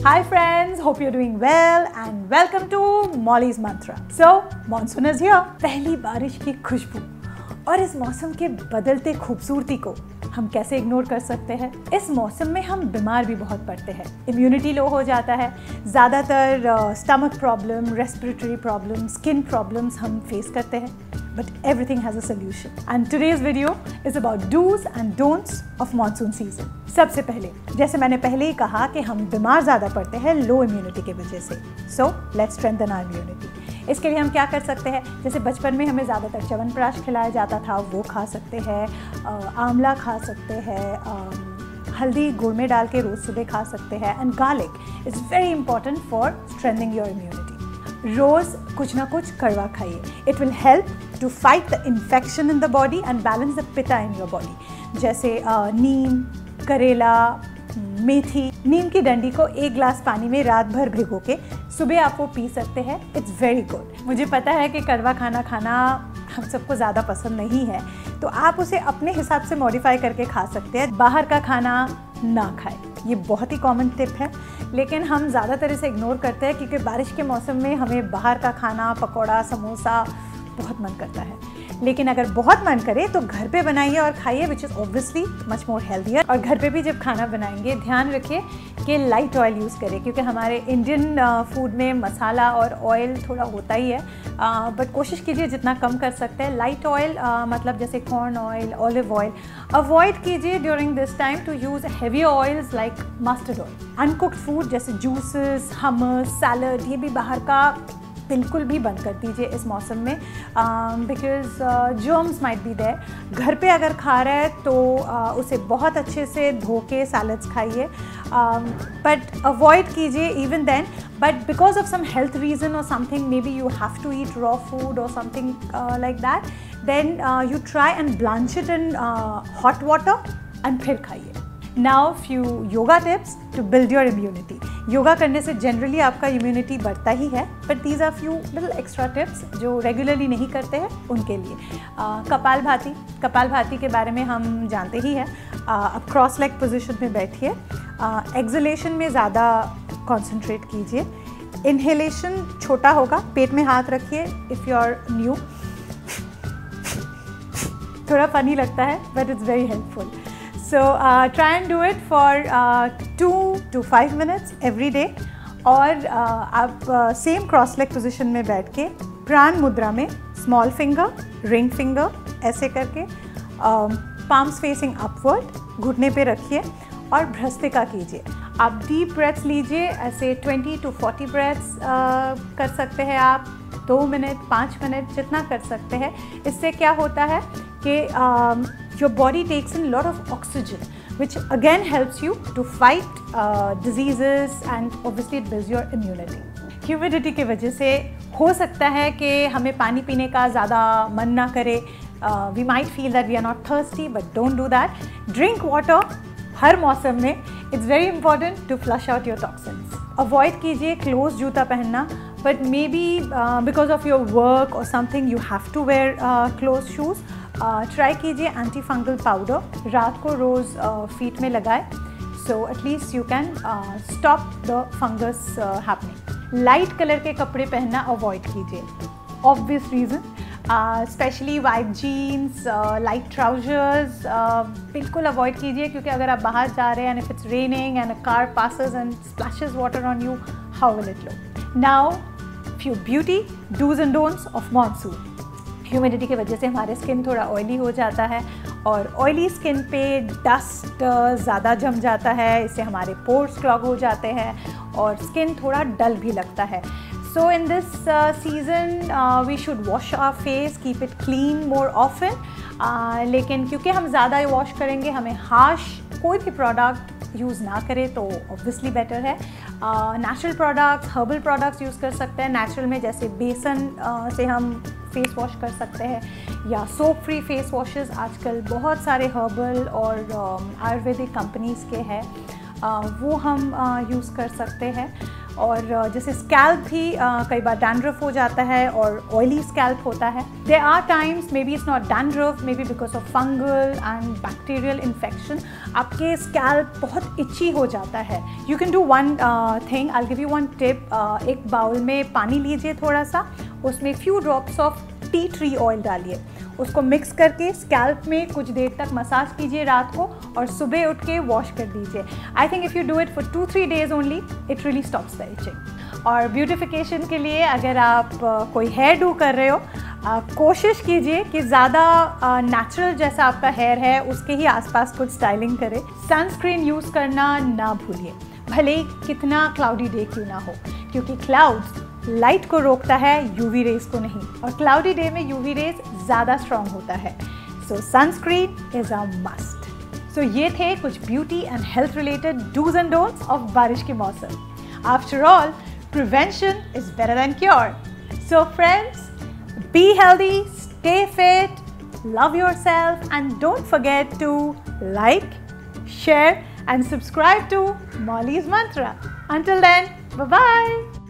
Hi friends, hope you're doing well and welcome to Molly's Mantra. So, monsoon is here. पहली बारिश की खुशबू और इस मौसम के बदलते खूबसूरती को हम कैसे इग्नोर कर सकते हैं। इस मौसम में हम बीमार भी बहुत पड़ते हैं, इम्यूनिटी लो हो जाता है, ज़्यादातर stomach problem, respiratory problem, skin problems हम फेस करते हैं, but everything has a solution. And today's video is about do's and don'ts of monsoon season. सबसे पहले, जैसे मैंने पहले ही कहा कि हम बीमार ज़्यादा पड़ते हैं लो इम्यूनिटी की वजह से। So let's strengthen our immunity. इसके लिए हम क्या कर सकते हैं? जैसे बचपन में हमें ज़्यादातर च्यवनप्राश खिलाया जाता था, वो खा सकते हैं, आंवला खा सकते हैं, हल्दी गुड़ में डाल के रोज़ सुबह खा सकते हैं। And garlic is very important for strengthening your immunity. रोज़ कुछ ना कुछ कड़वा खाइए। It will help to fight the infection in the body and balance the pitta in your body. जैसे नीम, करेला, मेथी। नीम की डंडी को 1 ग्लास पानी में रात भर भिगो के सुबह आप वो पी सकते हैं। It's very good. मुझे पता है कि कड़वा खाना हम सबको ज़्यादा पसंद नहीं है, तो आप उसे अपने हिसाब से मॉडिफाई करके खा सकते हैं। बाहर का खाना ना खाएं, ये बहुत ही कॉमन टिप है, लेकिन हम ज़्यादातर इसे इग्नोर करते हैं क्योंकि बारिश के मौसम में हमें बाहर का खाना, पकौड़ा, समोसा बहुत मन करता है। लेकिन अगर बहुत मन करे तो घर पे बनाइए और खाइए, which is obviously much more healthier. और घर पे भी जब खाना बनाएंगे ध्यान रखिए कि लाइट ऑयल यूज़ करें, क्योंकि हमारे इंडियन फूड में मसाला और ऑयल थोड़ा होता ही है, बट कोशिश कीजिए जितना कम कर सकते हैं। लाइट ऑयल मतलब जैसे corn oil, olive oil avoid कीजिए during this time to use heavy oils like mustard oil. Uncooked food जैसे जूसेस, हमस, सैलड, ये भी बाहर का बिल्कुल भी बंद कर दीजिए इस मौसम में, because germs might be there. घर पे अगर खा रहे हैं तो उसे बहुत अच्छे से धो के सैलड्स खाइए, बट अवॉइड कीजिए even then, but because of some health reason और something, may be you have to eat raw food और something like that, then you try and blanch it in hot water and फिर खाइए। Now few yoga tips to build your immunity. Yoga करने से generally आपका immunity बढ़ता ही है, but these are few little extra tips जो regularly नहीं करते हैं उनके लिए। कपालभाति के बारे में हम जानते ही हैं। अब क्रॉस लेग पोजिशन में बैठिए, एक्सलेशन में ज़्यादा कॉन्सेंट्रेट कीजिए। इनहेलेशन छोटा होगा, पेट में हाथ रखिए। इफ़ यू आर न्यू, थोड़ा फनी लगता है but it's very helpful. So try and do it for 2 to 5 minutes every day। और आप सेम क्रॉस लेग पोजिशन में बैठ के प्राण मुद्रा में स्मॉल फिंगर, रिंग फिंगर ऐसे करके पाम्स फेसिंग अपवर्ड घुटने पे रखिए और भ्रस्तिका कीजिए। आप डीप ब्रेथ्स लीजिए, ऐसे 20 to 40 ब्रेथ्स कर सकते हैं आप, 2 मिनट, 5 मिनट, जितना कर सकते हैं। इससे क्या होता है कि your body takes in a lot of oxygen, which again helps you to fight diseases and obviously it builds your immunity. Humidity की वजह से हो सकता है कि हमें पानी पीने का ज़्यादा मन ना करे। We might feel that we are not thirsty, but don't do that. Drink water हर मौसम में। It's very important to flush out your toxins. Avoid कीजिए क्लोज जूता पहनना, but maybe because of your work or something you have to wear closed shoes. Try कीजिए anti fungal powder रात को रोज़ feet में लगाए, so at least you can stop the fungus happening. Light colour के कपड़े पहनना अवॉइड कीजिए, obvious reason, specially white jeans, light trousers बिल्कुल अवॉइड कीजिए, क्योंकि अगर आप बाहर जा रहे हैं and if it's raining and a car passes and splashes water on you, how will it look? Now few beauty dos and don'ts of monsoon. Humidity की वजह से हमारे स्किन थोड़ा ऑयली हो जाता है और ऑयली स्किन पे डस्ट ज़्यादा जम जाता है, इससे हमारे पोर्स क्लॉग हो जाते हैं और स्किन थोड़ा डल भी लगता है। So in this season we should wash our face, keep it clean more often. लेकिन क्योंकि हम ज़्यादा वॉश करेंगे, हमें हार्श कोई भी प्रोडक्ट यूज़ ना करें तो ऑब्वियसली बेटर है। Natural products, herbal products use कर सकते हैं। नेचुरल में जैसे बेसन से हम फेस वॉश कर सकते हैं, या सोप फ्री फेस वॉशेस आजकल बहुत सारे हर्बल और आयुर्वेदिक कंपनीज़ के हैं। वो हम यूज़ कर सकते हैं। और जैसे स्कैल्प भी कई बार डैंड्रफ हो जाता है और ऑयली स्कैल्प होता है। There are times maybe it's not dandruff, maybe because of fungal and bacterial infection आपके स्कैल्प बहुत इची हो जाता है। You can do one thing, I will give you one tip. एक bowl में पानी लीजिए थोड़ा सा, उसमें few drops of tea tree oil डालिए, उसको मिक्स करके स्कैल्प में कुछ देर तक मसाज कीजिए रात को और सुबह उठ के वॉश कर दीजिए। I think if you do it for 2-3 days only it really stops the itching. और ब्यूटिफिकेशन के लिए अगर आप कोई हेयर डू कर रहे हो, कोशिश कीजिए कि ज़्यादा नेचुरल जैसा आपका हेयर है उसके ही आसपास कुछ स्टाइलिंग करें। सनस्क्रीन यूज़ करना ना भूलिए, भले ही कितना क्लाउडी डे क्यों ना हो, क्योंकि क्लाउड्स लाइट को रोकता है, यूवी रेज को नहीं, और क्लाउडी डे में यूवी रेज ज़्यादा स्ट्रॉन्ग होता है। So sunscreen is a must. So ये थे कुछ beauty and health related dos and don'ts of बारिश के मौसम। After all, prevention is better than cure. So friends, be healthy, stay fit, love yourself, and don't forget to like, share and subscribe to Molly's Mantra. Until then, bye-bye.